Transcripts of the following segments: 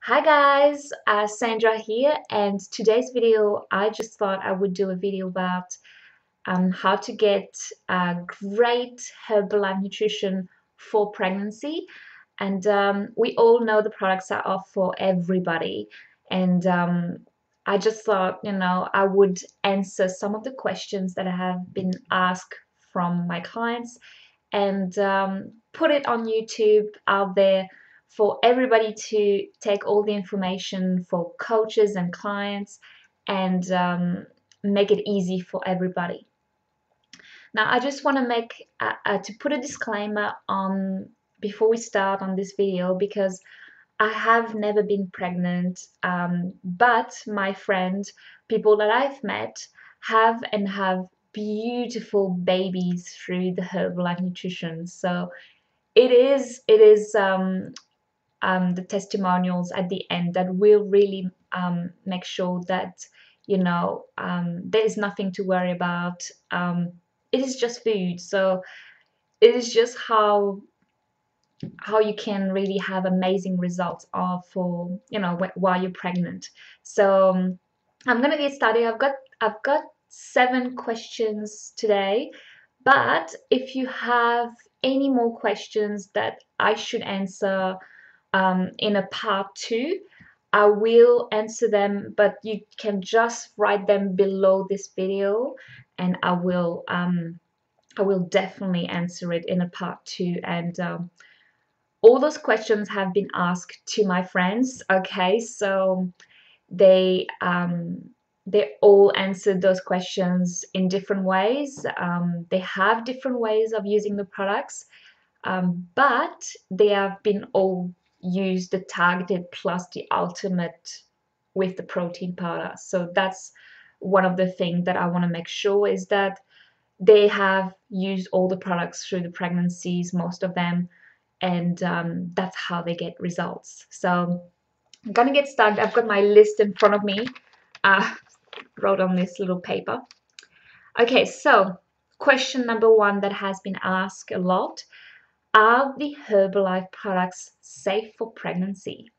Hi guys, Sandra here, and today's video I just thought I would do a video about how to get great Herbalife nutrition for pregnancy. And we all know the products are off for everybody, and I just thought, I would answer some of the questions that have been asked from my clients and put it on YouTube out there for everybody to take all the information for coaches and clients and make it easy for everybody. Now, I just want to make to put a disclaimer on before we start on this video because I have never been pregnant, but my friends, people that I've met, have beautiful babies through the Herbalife nutrition. So it is the testimonials at the end that will really make sure that there is nothing to worry about. It is just food, so it is just how you can really have amazing results for while you're pregnant. So I'm gonna get started. I've got 7 questions today, but if you have any more questions that I should answer in a part 2, I will answer them, but you can just write them below this video and I will definitely answer it in a part 2. And all those questions have been asked to my friends, okay? So they all answered those questions in different ways. They have different ways of using the products, but they have been all used the targeted plus the ultimate with the protein powder. So that's one of the things that I want to make sure is that they have used all the products through the pregnancies, most of them, and that's how they get results. So I'm gonna get started. I've got my list in front of me, wrote on this little paper. Okay, so question number 1 that has been asked a lot: are the Herbalife products safe for pregnancy?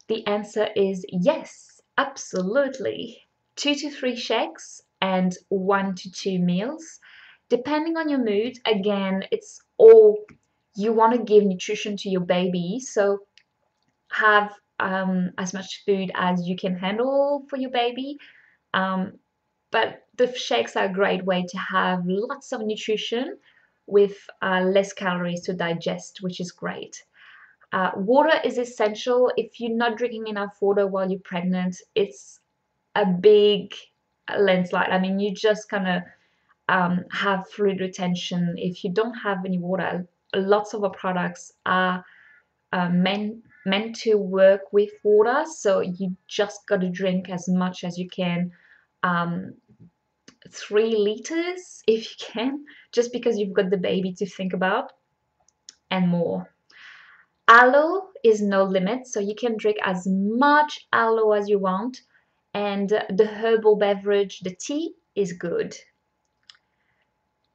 The answer is yes, absolutely. 2 to 3 shakes and 1 to 2 meals. Depending on your mood, again, it's all you want to give nutrition to your baby, so have as much food as you can handle for your baby. But the shakes are a great way to have lots of nutrition with less calories to digest, which is great. Water is essential. If you're not drinking enough water while you're pregnant, it's a big landslide. I mean, you just kind of have fluid retention. If you don't have any water, lots of our products are meant to work with water, so you just got to drink as much as you can. 3 liters if you can, just because you've got the baby to think about, and more. Aloe is no limit, so you can drink as much aloe as you want, and the herbal beverage, the tea, is good.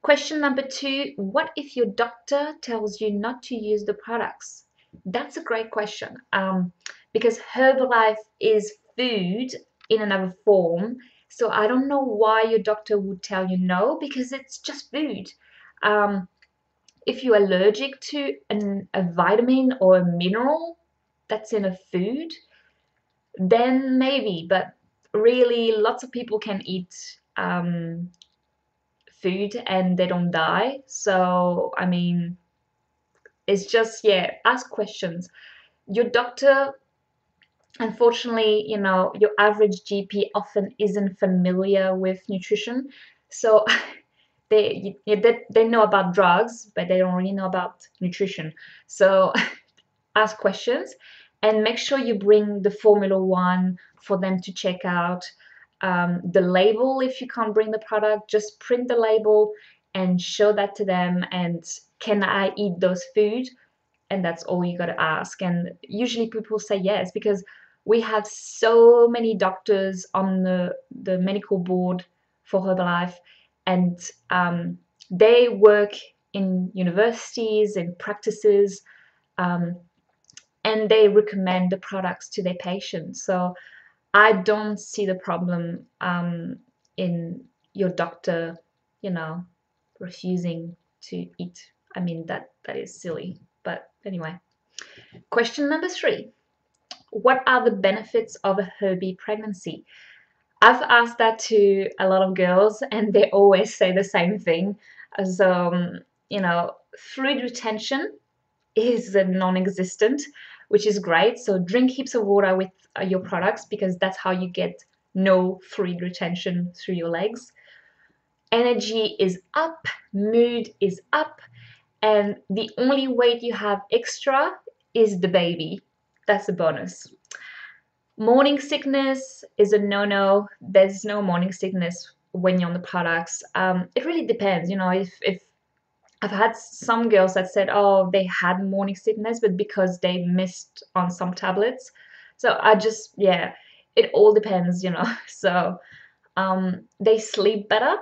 Question number 2, what if your doctor tells you not to use the products? That's a great question, because Herbalife is food in another form. So I don't know why your doctor would tell you no, because it's just food. If you're allergic to a vitamin or a mineral that's in a food, then maybe, but really lots of people can eat food and they don't die. So, I mean, it's just, yeah, ask questions. Your doctor, unfortunately, your average GP often isn't familiar with nutrition. So they know about drugs, but they don't really know about nutrition. So ask questions and make sure you bring the Formula 1 for them to check out. The label, if you can't bring the product, just print the label and show that to them, and can I eat those food? And that's all you got to ask. And usually people say yes, because we have so many doctors on the medical board for Herbalife, and they work in universities and practices, and they recommend the products to their patients. So I don't see the problem in your doctor, refusing to eat. I mean, that is silly. But anyway, question number 3. What are the benefits of a Herbie pregnancy? I've asked that to a lot of girls, and they always say the same thing. So, fluid retention is non-existent, which is great. So drink heaps of water with your products, because that's how you get no fluid retention through your legs. Energy is up, mood is up, and the only weight you have extra is the baby. That's a bonus. Morning sickness is a no-no. There's no morning sickness when you're on the products. It really depends. If I've had some girls that said, oh, they had morning sickness, but because they missed on some tablets. So it all depends. So they sleep better.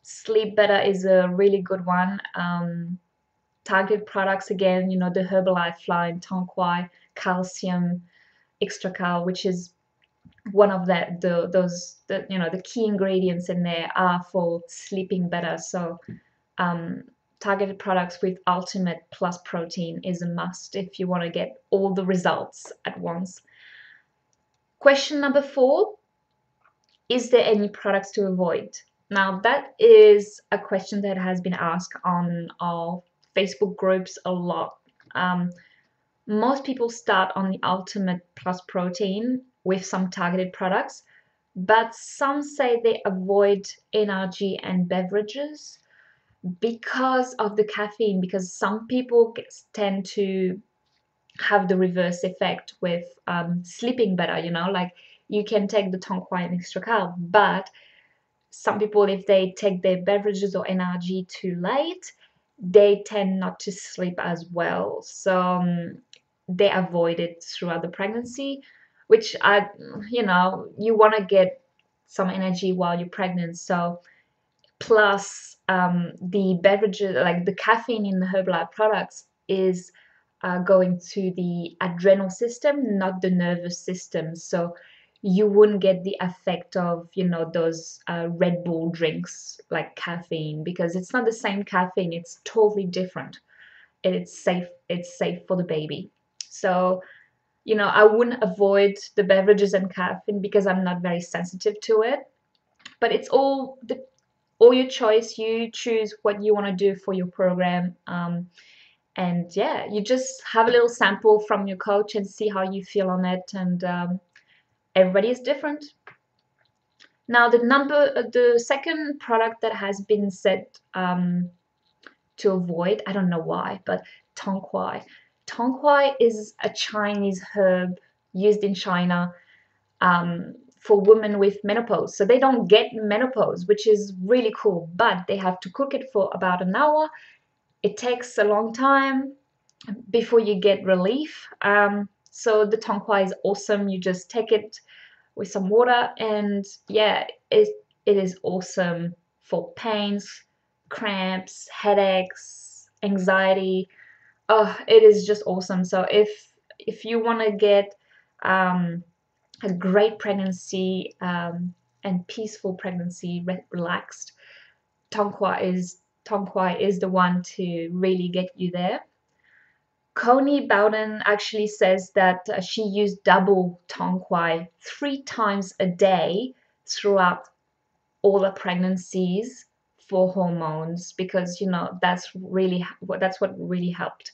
Sleep better is a really good one. Targeted products, again, the Herbalife line, Tonquai, calcium, extra cal, which is one of the key ingredients in there are for sleeping better. So targeted products with ultimate plus protein is a must if you want to get all the results at once. Question number 4, is there any products to avoid? Now, that is a question that has been asked on our Facebook groups a lot. Most people start on the ultimate plus protein with some targeted products, but some say they avoid energy and beverages because of the caffeine, because some people tend to have the reverse effect with sleeping better, like you can take the Tonquai and extra carb, but some people, if they take their beverages or energy too late, they tend not to sleep as well. So they avoid it throughout the pregnancy, which you want to get some energy while you're pregnant. So plus the beverages, like the caffeine in the Herbalife products, is going to the adrenal system, not the nervous system. So you wouldn't get the effect of those Red Bull drinks like caffeine, because it's not the same caffeine. It's totally different, and it's safe for the baby. So I wouldn't avoid the beverages and caffeine because I'm not very sensitive to it. But it's all your choice. You choose what you want to do for your program. And yeah, you just have a little sample from your coach and see how you feel on it. And everybody is different. Now, the second product that has been said to avoid, I don't know why, but Tonquai. Tonquai is a Chinese herb used in China for women with menopause. So they don't get menopause, which is really cool, but they have to cook it for about an hour. It takes a long time before you get relief. So the Tonquai is awesome. You just take it with some water, and yeah, it is awesome for pains, cramps, headaches, anxiety. Oh, it is just awesome. So if you want to get a great pregnancy and peaceful pregnancy, relaxed, Tonquai is the one to really get you there. Connie Bowden actually says that she used double Tonquai 3 times a day throughout all her pregnancies for hormones, because that's what really helped.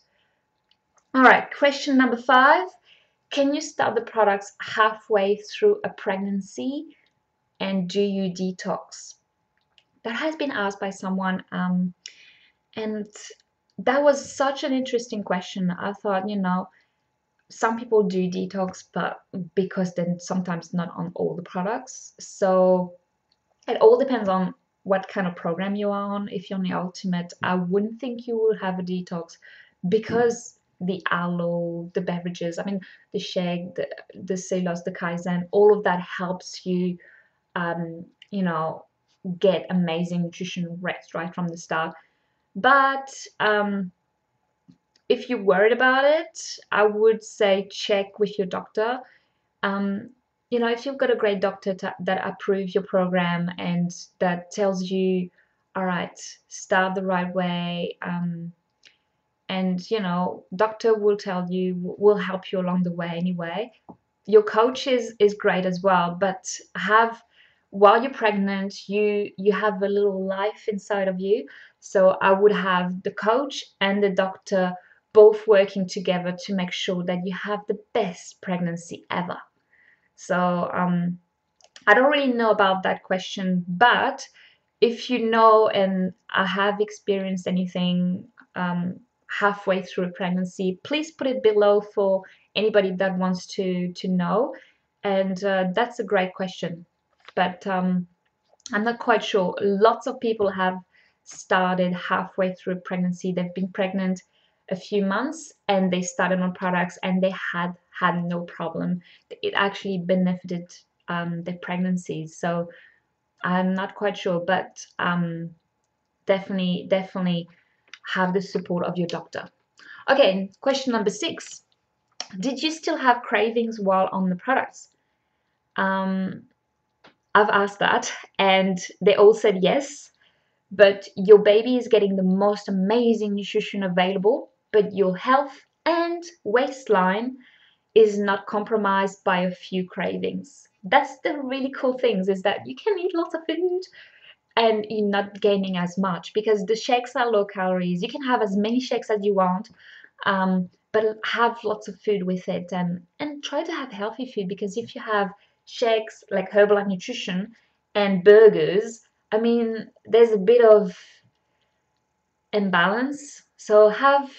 All right, question number 5. Can you start the products halfway through a pregnancy, and do you detox? That has been asked by someone, and that was such an interesting question. I thought, some people do detox, but because they're sometimes not on all the products. So it all depends on what kind of program you are on. If you're on the ultimate, I wouldn't think you will have a detox, because the aloe, the beverages, I mean, the shake, the cellulose, the kaizen, all of that helps you, get amazing nutrition right from the start. But if you're worried about it, I would say check with your doctor. You know, if you've got a great doctor that approves your program and that tells you, all right, start the right way, and you know, doctor will tell you, will help you along the way anyway. Your coach is great as well, but have, while you're pregnant, you have a little life inside of you. So I would have the coach and the doctor both working together to make sure that you have the best pregnancy ever. So I don't really know about that question, but if you know and I have experienced anything halfway through a pregnancy, please put it below for anybody that wants to know. And that's a great question, but I'm not quite sure. Lots of people have started halfway through pregnancy. They've been pregnant a few months and they started on products and they had no problem. It actually benefited their pregnancies. So I'm not quite sure, but definitely have the support of your doctor. Okay, question number 6. Did you still have cravings while on the products? I've asked that and they all said yes, but your baby is getting the most amazing nutrition available, but your health and waistline is not compromised by a few cravings. That's the really cool things, is that you can eat lots of food and you're not gaining as much because the shakes are low calories. You can have as many shakes as you want, but have lots of food with it, and try to have healthy food, because if you have shakes like Herbalife Nutrition and burgers, I mean, there's a bit of imbalance. So have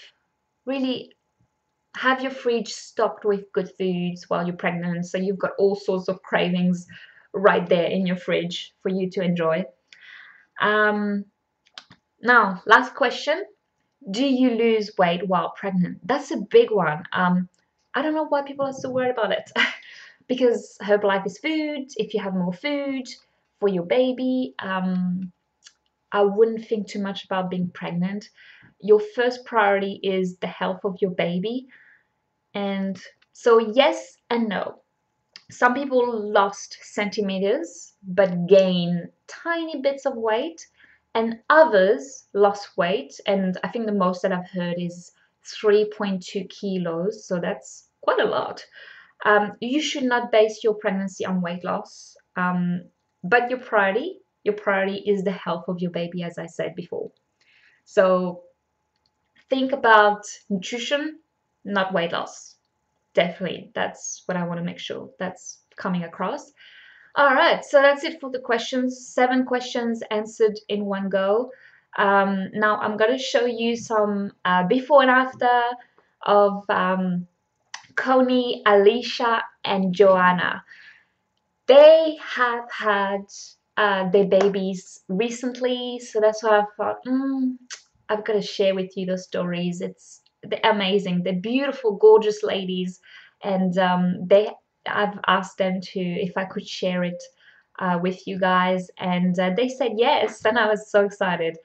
your fridge stocked with good foods while you're pregnant, so you've got all sorts of cravings right there in your fridge for you to enjoy. Now, last question. Do you lose weight while pregnant? That's a big one. I don't know why people are so worried about it. Because Herbalife is food. If you have more food for your baby, I wouldn't think too much about being pregnant. Your first priority is the health of your baby. And so yes and no. Some people lost centimeters but gain tiny bits of weight, and others lost weight, and I think the most that I've heard is 3.2 kilos, so that's quite a lot. You should not base your pregnancy on weight loss, but your priority is the health of your baby, as I said before. So think about nutrition, not weight loss. Definitely, that's what I want to make sure that's coming across. All right, so that's it for the questions. 7 questions answered in one go. Now I'm going to show you some before and after of Connie, Alicia, and Joanna. They have had their babies recently, so that's why I thought, I've got to share with you those stories. They're amazing. They're beautiful, gorgeous ladies, and I've asked them to, if I could share it with you guys, and they said yes, and I was so excited.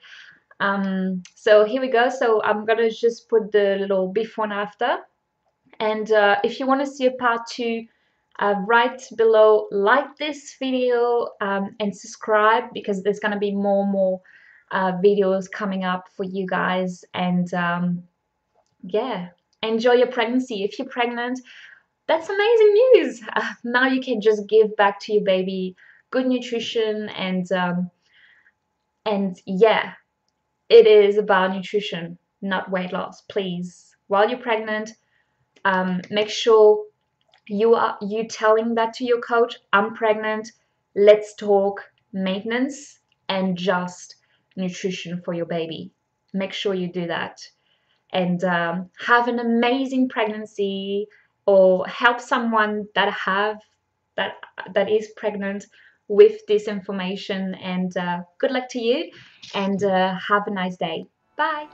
So here we go. So I'm gonna just put the little before and after, and if you want to see a part 2, right below, like this video and subscribe, because there's gonna be more videos coming up for you guys. And yeah, enjoy your pregnancy. If you're pregnant, that's amazing news. Now you can just give back to your baby good nutrition, and yeah, it is about nutrition, not weight loss. Please, while you're pregnant, make sure you telling that to your coach. I'm pregnant. Let's talk maintenance and just nutrition for your baby. Make sure you do that, and have an amazing pregnancy, or help someone that is pregnant with this information. And good luck to you, and have a nice day. Bye.